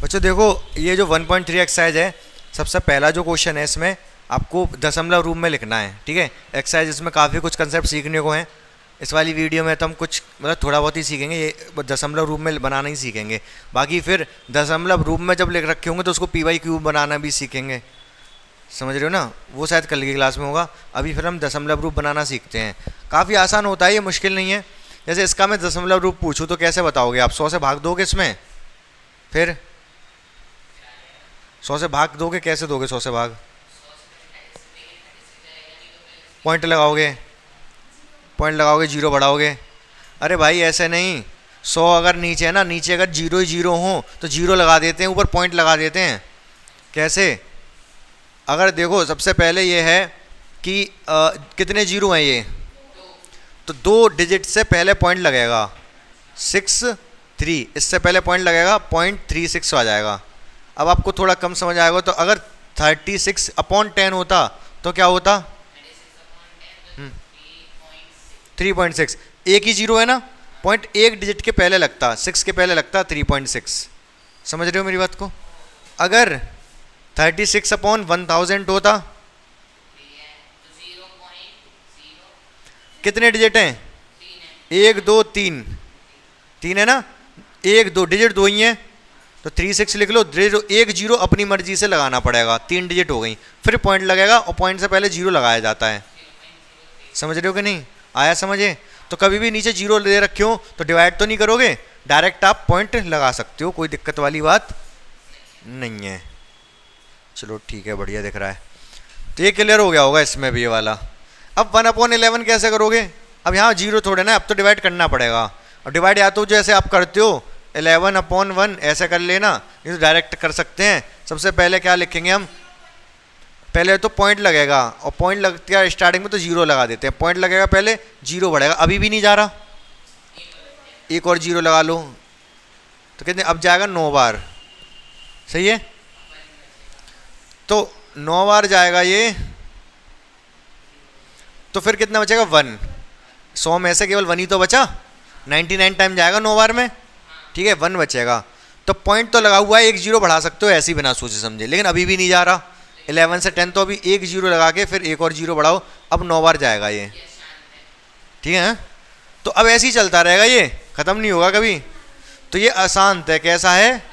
बच्चों देखो, ये जो 1.3 एक्सरसाइज है, सबसे पहला जो क्वेश्चन है इसमें आपको दशमलव रूप में लिखना है। ठीक है, एक्सरसाइज इसमें काफ़ी कुछ कंसेप्ट सीखने को हैं। इस वाली वीडियो में तो हम कुछ मतलब थोड़ा बहुत ही सीखेंगे, ये दशमलव रूप में बनाना ही सीखेंगे। बाकी फिर दशमलव रूप में जब लिख रखे होंगे तो उसको पी/क्यू बनाना भी सीखेंगे, समझ रहे हो ना। वो शायद कल की क्लास में होगा। अभी फिर हम दशमलव रूप बनाना सीखते हैं। काफ़ी आसान होता है, ये मुश्किल नहीं है। जैसे इसका मैं दशमलव रूप पूछूँ तो कैसे बताओगे आप? 100 से भाग दोगे इसमें, फिर 100 से भाग दोगे, कैसे दोगे 100 से भाग? पॉइंट लगाओगे, पॉइंट लगाओगे, जीरो बढ़ाओगे। अरे भाई ऐसे नहीं, 100 अगर नीचे है ना, नीचे अगर जीरो ही जीरो हो तो जीरो लगा देते हैं, ऊपर पॉइंट लगा देते हैं। कैसे? अगर देखो सबसे पहले ये है कि कितने जीरो हैं ये, तो 2 डिजिट से पहले पॉइंट लगेगा 63, इससे पहले पॉइंट लगेगा 0.36 आ जाएगा। अब आपको थोड़ा कम समझ आएगा तो अगर 36/10 होता तो क्या होता? 3.6। एक ही जीरो है ना, पॉइंट एक डिजिट के पहले लगता, 6 के पहले लगता 3.6। समझ रहे हो मेरी बात को? अगर 36/1000 होता, कितने डिजिट हैं? 1 2 3, 3 है ना, 1 2 डिजिट 2 ही हैं तो 36 लिख लो। एक जीरो अपनी मर्जी से लगाना पड़ेगा, 3 डिजिट हो गई, फिर पॉइंट लगेगा और पॉइंट से पहले जीरो लगाया जाता है। समझ रहे हो कि नहीं? आया समझे? तो कभी भी नीचे जीरो दे रखे हो तो डिवाइड तो नहीं करोगे, डायरेक्ट आप पॉइंट लगा सकते हो, कोई दिक्कत वाली बात नहीं है। चलो ठीक है, बढ़िया दिख रहा है। तो ये क्लियर हो गया होगा इसमें भी ये वाला। अब 1/11 कैसे करोगे? अब यहाँ जीरो थोड़े ना, अब तो डिवाइड करना पड़ेगा। और डिवाइड या तो जैसे आप करते हो 11/1 ऐसे कर लेना, ये तो डायरेक्ट कर सकते हैं। सबसे पहले क्या लिखेंगे हम? पहले तो पॉइंट लगेगा, और पॉइंट लगता है स्टार्टिंग में तो जीरो लगा देते हैं। पॉइंट लगेगा पहले, जीरो बढ़ेगा, अभी भी नहीं जा रहा, एक और जीरो लगा लो तो कितने? अब जाएगा 9 बार। सही है, तो 9 बार जाएगा ये, तो फिर कितना बचेगा? 1। 100 में से केवल 1 ही तो बचा, 99 टाइम जाएगा 9 बार में। ठीक है, 1 बचेगा। तो पॉइंट तो लगा हुआ है, एक जीरो बढ़ा सकते हो ऐसे ही बिना सोचे समझे, लेकिन अभी भी नहीं जा रहा। 11 से 10 तो अभी एक जीरो लगा के फिर एक और जीरो बढ़ाओ, अब 9 बार जाएगा ये। ठीक है, तो अब ऐसे ही चलता रहेगा, ये खत्म नहीं होगा कभी। तो ये अशांत है। कैसा है?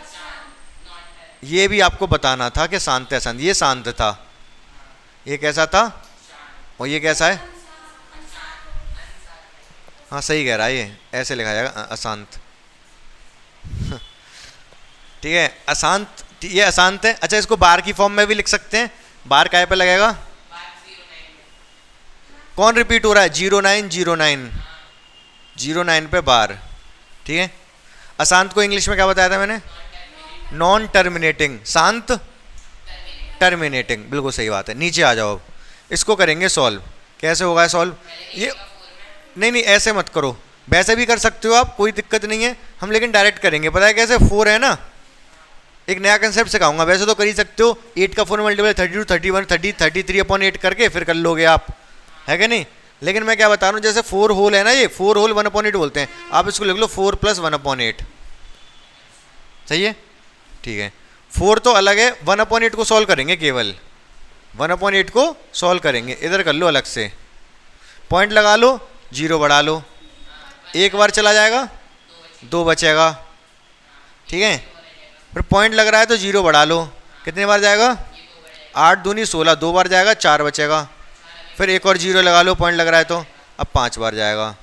ये भी आपको बताना था कि शांत है अशांत। ये शांत था, ये कैसा था, और ये कैसा है? हाँ सही कह रहा है, ये ऐसे लिखा जाएगा अशांत। ठीक है, अशांत, ये अशांत है। अच्छा, इसको बार की फॉर्म में भी लिख सकते हैं। बार काय पे लगेगा? कौन रिपीट हो रहा है? 09 09 09 पे बार। ठीक है, अशांत को इंग्लिश में क्या बताया था मैंने? Non terminating. शांत टर्मिनेटिंग, बिल्कुल सही बात है। नीचे आ जाओ, इसको करेंगे सॉल्व। कैसे होगा सॉल्व? ये नहीं ऐसे मत करो, वैसे भी कर सकते हो आप, कोई दिक्कत नहीं है। हम लेकिन डायरेक्ट करेंगे। पता है कैसे? 4 है ना, एक नया कंसेप्ट सिखाऊंगा। वैसे तो कर ही सकते हो, 8 का 4 मल्टीपल 32 31 30 33/8 करके फिर कर लोगे आप, है कि नहीं? लेकिन मैं क्या बता रहा हूँ, जैसे 4 होल है ना, ये 4 होल 1/8 बोलते हैं, आप इसको लिख लो 4 + 1/8। सही है, ठीक है। 4 तो अलग है, 1/8 को सॉल्व करेंगे, केवल 1/8 को सॉल्व करेंगे। इधर कर लो अलग से, पॉइंट लगा लो, जीरो बढ़ा लो, एक बार चला जाएगा, 2 बचेगा। ठीक है, फिर पॉइंट लग रहा है तो जीरो बढ़ा लो, कितने बार जाएगा? 8 दूनी 16, 2 बार जाएगा, 4 बचेगा। फिर एक और जीरो लगा लो, पॉइंट लग रहा है तो अब 5 बार जाएगा।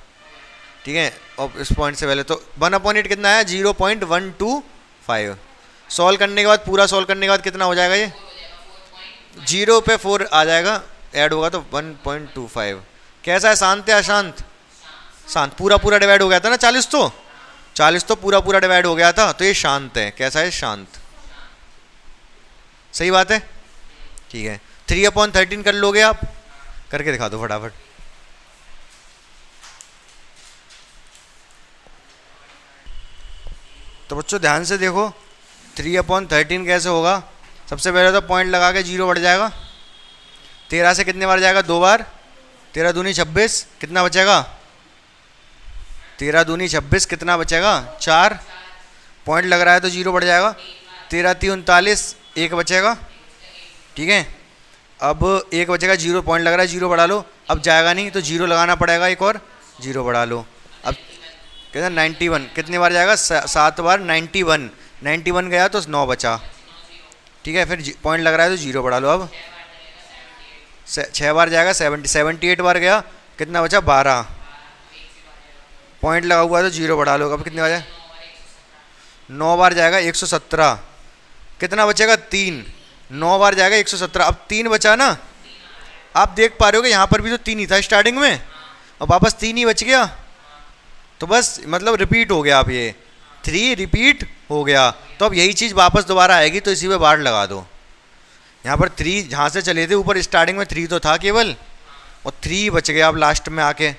ठीक है, और इस पॉइंट से पहले तो 1/8 कितना आया? 0.125। सॉल्व करने के बाद, पूरा सॉल्व करने के बाद कितना हो जाएगा? ये 0 पे 4 आ जाएगा, ऐड होगा तो 1.25। कैसा है? शांत है अशांत? शांत। पूरा डिवाइड हो गया था ना, 40 तो पूरा डिवाइड हो गया था, तो ये शांत है। कैसा है? शांत। सही बात है, ठीक है। 3/13 कर लोगे आप? करके दिखा दो फटाफट। तो बच्चों ध्यान से देखो, 3/13 कैसे होगा? सबसे पहले तो पॉइंट लगा के जीरो बढ़ जाएगा, 13 से कितने बार जाएगा? 2 बार, 13 दूनी 26, कितना बचेगा? 13 दूनी 26, कितना बचेगा? 4। पॉइंट लग रहा है तो जीरो बढ़ जाएगा, 13 3 39, एक बचेगा, ठीक है। अब एक बचेगा, जीरो पॉइंट लग रहा है, जीरो बढ़ा लो, अब जाएगा नहीं तो जीरो लगाना पड़ेगा, एक और जीरो बढ़ा लो। अब कहते हैं 91, कितनी बार जाएगा, 7 बार, 91, 91 गया तो 9 बचा, ठीक है। फिर पॉइंट लग रहा है तो जीरो बढ़ा लो। अब 6 बार जाएगा 78 बार गया, कितना बचा, 12, पॉइंट लगा हुआ तो जीरो बढ़ा लो। अब कितनी बार जाए, 9 बार जाएगा 117, कितना बचेगा, 3, 9 बार जाएगा 117, अब 3 बचा ना। आप देख पा रहे हो कि यहाँ पर भी तो 3 ही था स्टार्टिंग में, और वापस 3 ही बच गया, तो बस मतलब रिपीट हो गया। अब ये 3 रिपीट हो गया, तो अब यही चीज़ वापस दोबारा आएगी, तो इसी पे बार लगा दो। यहाँ पर 3 जहाँ से चले थे ऊपर स्टार्टिंग में 3 तो था केवल, और 3 बच गया अब लास्ट में आके,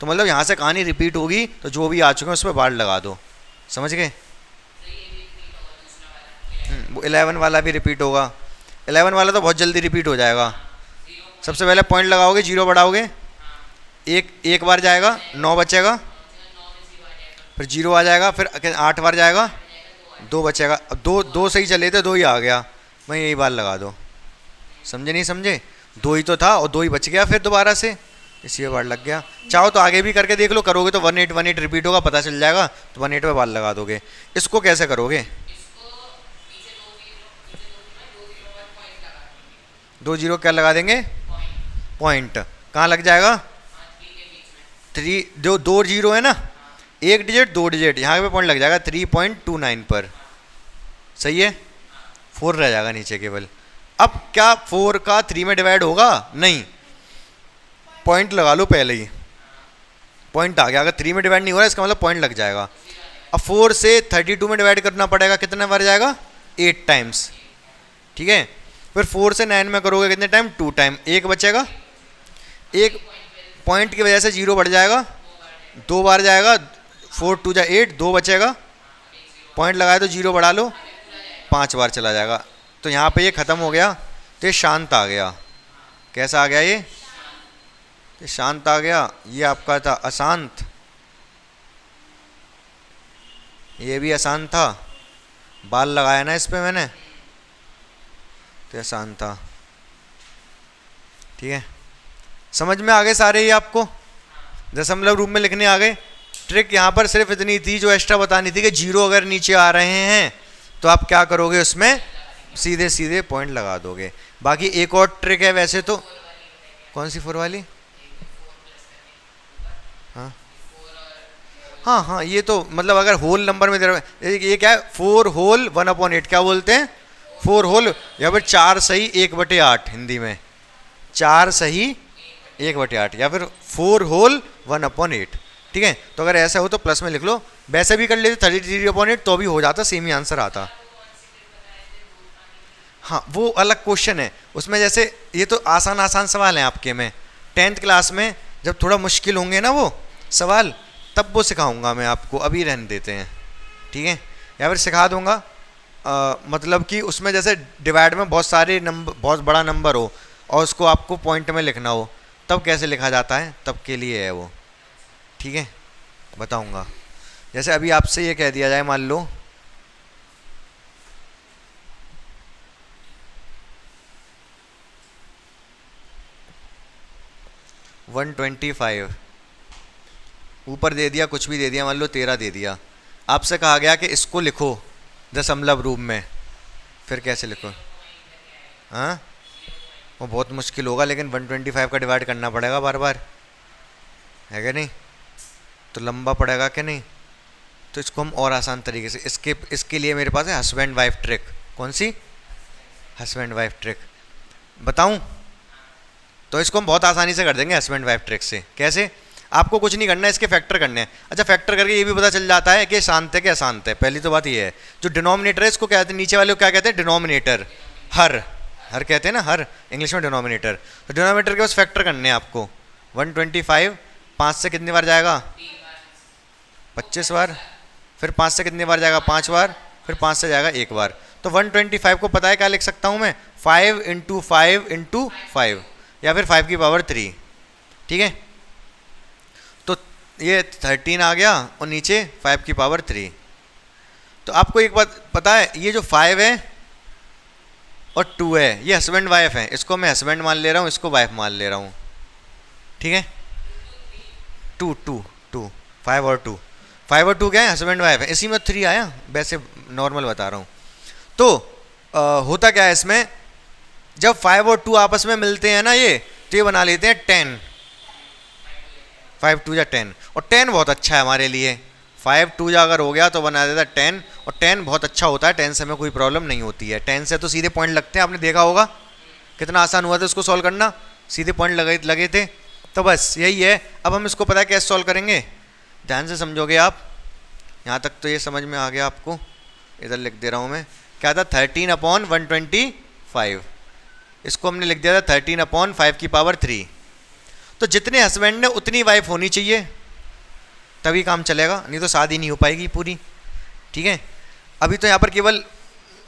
तो मतलब यहाँ से कहानी रिपीट होगी, तो जो भी आ चुके हैं उस पर बार लगा दो, समझ गए। वो 11 वाला भी रिपीट होगा, 11 वाला तो बहुत जल्दी रिपीट हो जाएगा। सबसे पहले पॉइंट लगाओगे, जीरो बढ़ाओगे, एक बार जाएगा, 9 बचेगा, फिर जीरो आ जाएगा, फिर 8 बार जाएगा, 2 बचेगा। अब दो सही चले थे, 2 ही आ गया, मैं यही बार लगा दो, समझे नहीं समझे, 2 ही तो था और 2 ही बच गया, फिर दोबारा से इसी बार लग गया। चाहो तो आगे भी करके देख लो, करोगे तो 18 रिपीट होगा, पता चल जाएगा, तो 18 पे बार लगा दोगे। इसको कैसे करोगे, 2 जीरो क्या लगा देंगे, पॉइंट, कहाँ लग जाएगा, 3, जो 2 जीरो है ना, 1 डिजिट 2 डिजिट, यहाँ पे पॉइंट लग जाएगा 3.29 पर, सही है। 4 रह जाएगा नीचे केवल। अब क्या 4 का 3 में डिवाइड होगा, नहीं, पॉइंट लगा लो पहले ही, पॉइंट आ गया। अगर 3 में डिवाइड नहीं हो रहा इसका मतलब पॉइंट लग जाएगा। अब 4 से 32 में डिवाइड करना पड़ेगा, कितने बार जाएगा, 8 टाइम्स, ठीक है। फिर 4 से 9 में करोगे कितने टाइम, 2 टाइम, एक बचेगा, एक पॉइंट की वजह से जीरो बढ़ जाएगा, 2 बार जाएगा, 4 2 जा 8, 2 बचेगा, पॉइंट लगाए तो जीरो बढ़ा लो, 5 बार चला जाएगा। तो यहाँ पे ये ख़त्म हो गया, तो ये शांत आ गया। कैसा आ गया ये शांत आ गया। ये आपका था अशांत, ये भी अशांत था, बाल लगाया ना इस पे मैंने, तो अशांत था, ठीक है। समझ में आ गए सारे ही आपको, दशमलव रूप में लिखने आ गए। ट्रिक यहाँ पर सिर्फ इतनी थी जो एक्स्ट्रा बतानी थी कि जीरो अगर नीचे आ रहे हैं तो आप क्या करोगे, उसमें सीधे सीधे पॉइंट लगा दोगे। बाकी एक और ट्रिक है वैसे तो, कौन सी 4 वाली, हाँ हाँ हाँ, ये तो मतलब अगर होल नंबर में दे रहा है, ये क्या है, 4 होल 1/8, क्या बोलते हैं, 4 होल, या फिर 4 सही 1/8 हिंदी में, 4 सही 1/8, या फिर 4 होल 1/8, ठीक है। तो अगर ऐसा हो तो प्लस में लिख लो, वैसे भी कर लेते 33/8 तो भी हो जाता, सेम ही आंसर आता। हाँ वो अलग क्वेश्चन है, उसमें जैसे ये तो आसान आसान सवाल हैं आपके में, 10th क्लास में जब थोड़ा मुश्किल होंगे ना वो सवाल, तब वो सिखाऊंगा मैं आपको, अभी रहने देते हैं, ठीक है। या फिर सिखा दूंगा, मतलब कि उसमें जैसे डिवाइड में बहुत सारे नंबर, बहुत बड़ा नंबर हो और उसको आपको पॉइंट में लिखना हो, तब कैसे लिखा जाता है, तब के लिए है वो, ठीक है, बताऊंगा। जैसे अभी आपसे ये कह दिया जाए, मान लो 125, ऊपर दे दिया, कुछ भी दे दिया, मान लो 13 दे दिया, आपसे कहा गया कि इसको लिखो दशमलव रूप में, फिर कैसे लिखो, हाँ वो बहुत मुश्किल होगा, लेकिन 125 का डिवाइड करना पड़ेगा बार बार, है क्या नहीं, तो लंबा पड़ेगा क्या नहीं। तो इसको हम और आसान तरीके से, इसके लिए मेरे पास है हस्बैंड वाइफ ट्रिक। कौन सी, हस्बैंड वाइफ ट्रिक बताऊं, तो इसको हम बहुत आसानी से कर देंगे हस्बैंड वाइफ ट्रिक से। कैसे, आपको कुछ नहीं करना है, इसके फैक्टर करने हैं। अच्छा, फैक्टर करके ये भी पता चल जाता है कि शांत है कि अशांत है। पहली तो बात ये है, जो डिनोमिनेटर है इसको क्या कहते हैं, नीचे वाले को क्या कहते हैं, डिनोमिनेटर, हर कहते हैं ना, हर इंग्लिश में डिनोमिनेटर। तो डिनोमिनेटर के बस फैक्टर करने हैं आपको। 125 5 से कितनी बार जाएगा, 25 बार, फिर 5 से कितनी बार जाएगा, 5 बार, फिर 5 से जाएगा 1 बार। तो 125 को पता है क्या लिख सकता हूँ मैं, 5 × 5 × 5, या फिर 5 की पावर 3, ठीक है। तो ये 13 आ गया और नीचे 5 की पावर 3। तो आपको एक बात पता है, ये जो 5 है और 2 है ये हस्बैंड वाइफ है, इसको मैं हस्बैंड मान ले रहा हूँ, इसको वाइफ मान ले रहा हूँ, ठीक है। 2 2 2 5 और 2, 5 और 2 क्या है, हस्बैंड वाइफ है, इसी में 3 आया, वैसे नॉर्मल बता रहा हूँ। तो होता क्या है इसमें, जब 5 और 2 आपस में मिलते हैं ना ये, तो ये बना लेते हैं 10, 5 2 जा 10, और 10 बहुत अच्छा है हमारे लिए, 5 2 जा अगर हो गया तो बना देता है 10, और 10 बहुत अच्छा होता है, 10 से हमें कोई प्रॉब्लम नहीं होती है, 10 से तो सीधे पॉइंट लगते हैं, आपने देखा होगा कितना आसान हुआ था उसको सॉल्व करना, सीधे पॉइंट लगे थे। तो बस यही है। अब हम इसको पता है कैसे सॉल्व करेंगे, ध्यान से समझोगे आप, यहाँ तक तो ये समझ में आ गया आपको, इधर लिख दे रहा हूँ मैं, क्या था 13/125, इसको हमने लिख दिया था 13/5 की पावर 3। तो जितने हस्बैंड ने उतनी वाइफ होनी चाहिए, तभी काम चलेगा, नहीं तो शादी नहीं हो पाएगी पूरी, ठीक है। अभी तो यहाँ पर केवल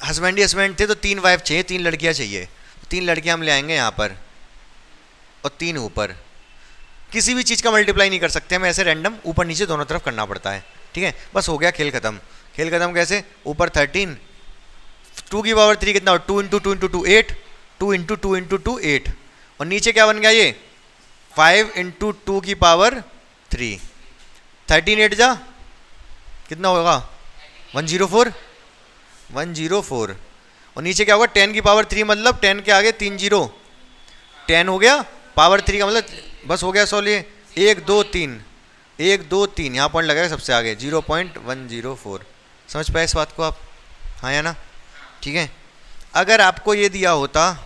हस्बैंड ही हस्बैंड थे, तो 3 वाइफ चाहिए, 3 लड़कियाँ चाहिए, 3 लड़कियाँ हम ले आएंगे यहाँ पर, और 3 ऊपर। किसी भी चीज़ का मल्टीप्लाई नहीं कर सकते हम ऐसे रैंडम, ऊपर नीचे दोनों तरफ करना पड़ता है, ठीक है। बस हो गया खेल खत्म। खेल खत्म कैसे, ऊपर 13, 2 की पावर 3 कितना, 2 × 2 × 2 8, 2 × 2 × 2 8, और नीचे क्या बन गया ये 5 × 2 की पावर 3, 13 8 जा कितना होगा 104, 104, और नीचे क्या होगा 10 की पावर 3, मतलब 10 के आगे 3 0, 10 हो गया, पावर 3 का मतलब बस हो गया सॉल्व। ये 1 2 3 1 2 3 यहाँ पॉइंट लगेगा सबसे आगे 0.104। समझ पाए इस बात को आप, हाँ या ना, ठीक है। अगर आपको ये दिया होता,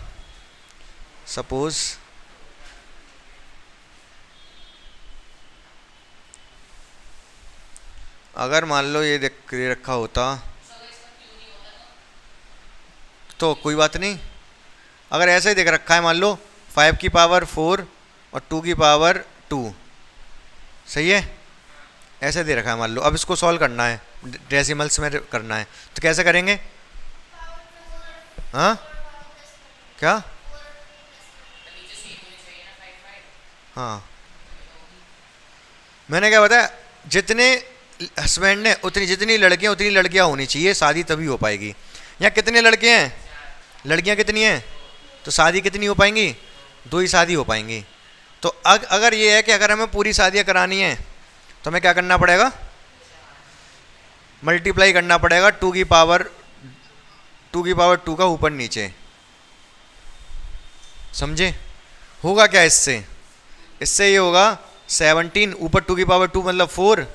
सपोज अगर मान लो ये रखा होता, तो कोई बात नहीं, अगर ऐसे ही देख रखा है, मान लो 5 की पावर 4 और 2 की पावर 2, सही है, ऐसे दे रखा है मान लो। अब इसको सॉल्व करना है, डेसिमल्स में करना है, तो कैसे करेंगे, हाँ क्या, हाँ मैंने क्या बताया, जितने हस्बैंड ने उतनी, जितनी लड़कियां होनी चाहिए, शादी तभी हो पाएगी। यहाँ कितने लड़के हैं, लड़कियां कितनी हैं, तो शादी कितनी हो पाएंगी, 2 ही शादी हो पाएंगी। तो अगर ये है कि अगर हमें पूरी शादियां करानी है, तो हमें क्या करना पड़ेगा, मल्टीप्लाई करना पड़ेगा 2 की पावर 2 का ऊपर नीचे, समझे। होगा क्या इससे, इससे ये होगा 17 ऊपर 2 की पावर 2 मतलब 4,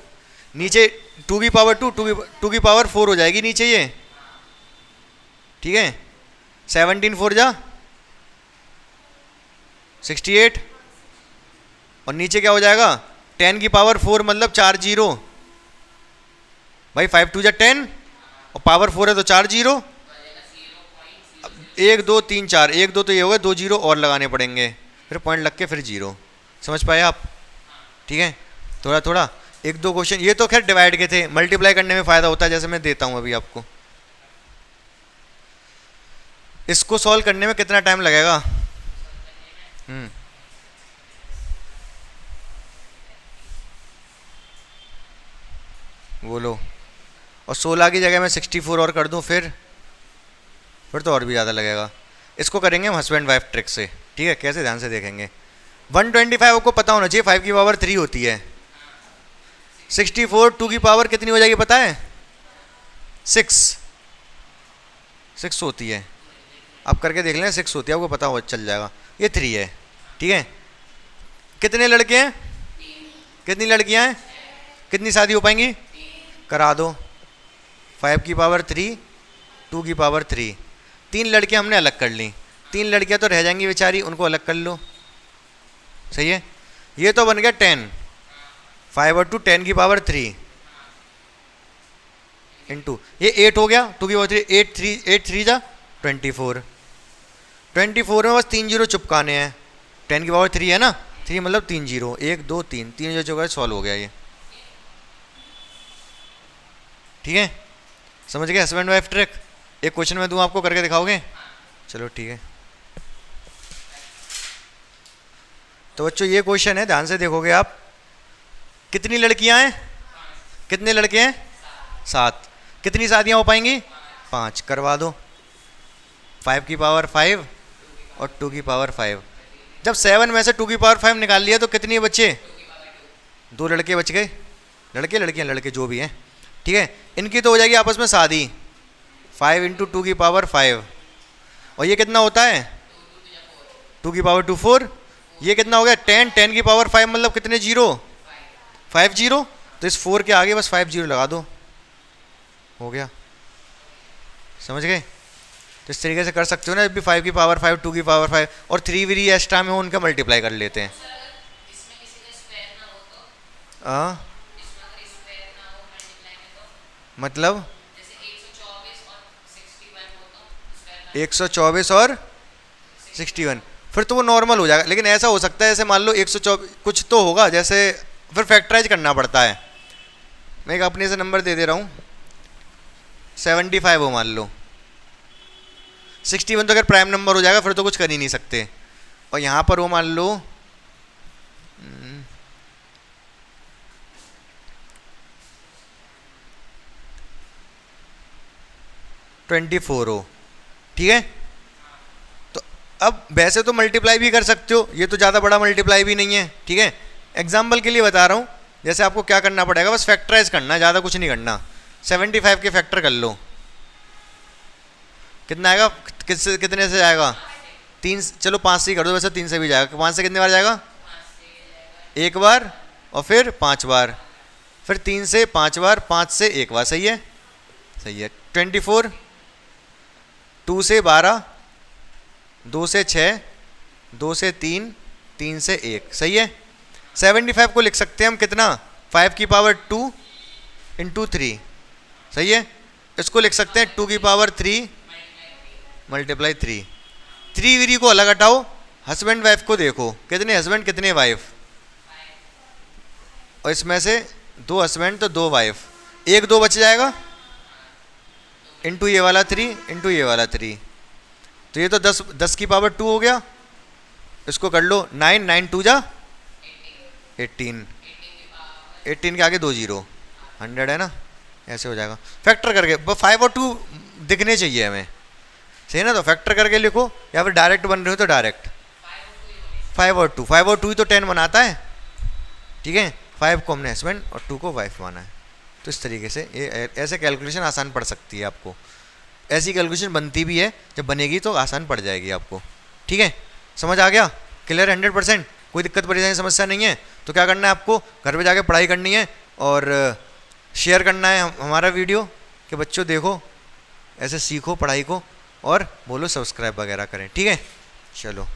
नीचे 2 की पावर 2 की पावर 4 हो जाएगी नीचे ये, ठीक है। 17 4 जा 68, और नीचे क्या हो जाएगा 10 की पावर 4 मतलब 4 0, भाई 5 2 जा 10, और पावर 4 है तो 4 0, 1 2 3 4, 1 2 तो ये होगा, 2 0 और लगाने पड़ेंगे, फिर पॉइंट लग के फिर 0। समझ पाए आप, ठीक है। थोड़ा थोड़ा 1 2 क्वेश्चन, ये तो खैर डिवाइड के थे, मल्टीप्लाई करने में फ़ायदा होता है, जैसे मैं देता हूँ अभी आपको। इसको सॉल्व करने में कितना टाइम लगेगा, बोलो। और 16 की जगह मैं 64 और कर दूं, फिर तो और भी ज़्यादा लगेगा। इसको करेंगे हम हस्बैंड वाइफ ट्रिक से, ठीक है। कैसे, ध्यान से देखेंगे। 125 आपको पता होना चाहिए, 5 की पावर 3 होती है। 64 2 की पावर कितनी हो जाएगी पता है, 6 होती है, आप करके देख लें, 6 होती है, आपको पता हो चल जाएगा। ये 3 है, ठीक है। कितने लड़के हैं, कितनी लड़कियां हैं, कितनी शादी हो पाएंगी, करा दो। 5 की पावर 3 2 की पावर 3, 3 लड़कियां हमने अलग कर ली, 3 लड़कियां तो रह जाएंगी बेचारी, उनको अलग कर लो, सही है। ये तो बन गया 10, 5 और 2 10 की पावर 3 इंटू ये 8 हो गया, 2 की पावर 3 8 3 जा 24, 24 में बस 3 0 चुपकाने हैं, 10 की पावर 3 है ना, 3 मतलब 3 0, 1 2 3 3 जो सॉल्व हो गया ये, ठीक है। समझ गए हस्बैंड वाइफ ट्रिक। एक क्वेश्चन में दूं आपको, करके दिखाओगे, चलो ठीक है। तो बच्चों ये क्वेश्चन है, ध्यान से देखोगे आप। कितनी लड़कियां हैं, कितने लड़के हैं, 7, कितनी शादियाँ हो पाएंगी? 5। करवा दो। 5 की पावर 5 और 2 की पावर 5। जब 7 में से 2 की पावर 5 निकाल लिया तो कितनी बचे? 2 लड़के बच गए, लड़के लड़कियाँ लड़के जो भी हैं, ठीक है। इनकी तो हो जाएगी आपस में शादी। 5 इंटू 2 की पावर 5, और ये कितना होता है? 2 की पावर 2 4। ये कितना हो गया? 10। 10 की पावर 5 मतलब कितने जीरो? 5 जीरो। तो इस 4 के आगे बस 5 जीरो लगा दो, हो गया। समझ गए? तो इस तरीके से कर सकते हो ना, जब भी 5 की पावर 5, 2 की पावर 5 और 3 वीरी एक्स्ट्रा में हो उनका मल्टीप्लाई कर लेते हैं। मतलब 124 और 61, फिर तो वो नॉर्मल हो जाएगा। लेकिन ऐसा हो सकता है, जैसे मान लो 124 कुछ तो होगा, जैसे फिर फैक्टराइज करना पड़ता है। मैं एक अपने से नंबर दे दे रहा हूँ, 75 हो मान लो, 61 तो अगर प्राइम नंबर हो जाएगा फिर तो कुछ कर ही नहीं सकते। और यहाँ पर वो मान लो 24 हो, ठीक है। तो अब वैसे तो मल्टीप्लाई भी कर सकते हो, ये तो ज़्यादा बड़ा मल्टीप्लाई भी नहीं है, ठीक है। एग्जाम्पल के लिए बता रहा हूँ, जैसे आपको क्या करना पड़ेगा, बस फैक्टराइज करना, ज़्यादा कुछ नहीं करना। 75 के फैक्टर कर लो, कितना आएगा? कितने से जाएगा? 3। चलो 5 से ही कर दो, वैसे 3 से भी जाएगा। 5 से कितने बार जाएगा? 1 बार, और फिर 5 बार, फिर 3 से 5 बार, 5 से 1 बार। सही है, सही है। 24, 2 से 12, 2 से 6, 2 से 3, 3 से 1। सही है। 75 को लिख सकते हैं हम कितना? 5 की पावर 2 इंटू 3। सही है। इसको लिख सकते हैं 2 की पावर 3 मल्टीप्लाई 3। 3 वीरी को अलग हटाओ, हस्बैंड वाइफ को देखो, कितने हस्बैंड कितने वाइफ, और इसमें से 2 हस्बैंड तो 2 वाइफ, 1 2 बच जाएगा, इंटू ये वाला 3 इंटू ये वाला 3। तो ये तो 10 की पावर 2 हो गया। इसको कर लो 9, 9 2 जा 18, 18 के आगे 2 जीरो, 100 है ना, ऐसे हो जाएगा। फैक्टर करके 5 और 2 दिखने चाहिए हमें, सही ना। तो फैक्टर करके लिखो, या फिर डायरेक्ट बन रहे हो तो डायरेक्ट 5 और 2, 5 और 2 ही तो 10 बनाता है, ठीक है। 5 को हमने हस्बैंड और 2 को वाइफ माना है। तो इस तरीके से ये ऐसे कैलकुलेशन आसान पड़ सकती है आपको। ऐसी कैलकुलेशन बनती भी है, जब बनेगी तो आसान पड़ जाएगी आपको, ठीक है। समझ आ गया? क्लियर? 100%? कोई दिक्कत परेशानी समस्या नहीं है? तो क्या करना है आपको, घर पे जाके पढ़ाई करनी है और शेयर करना है हमारा वीडियो कि बच्चों देखो, ऐसे सीखो पढ़ाई को, और बोलो सब्सक्राइब वगैरह करें, ठीक है। चलो।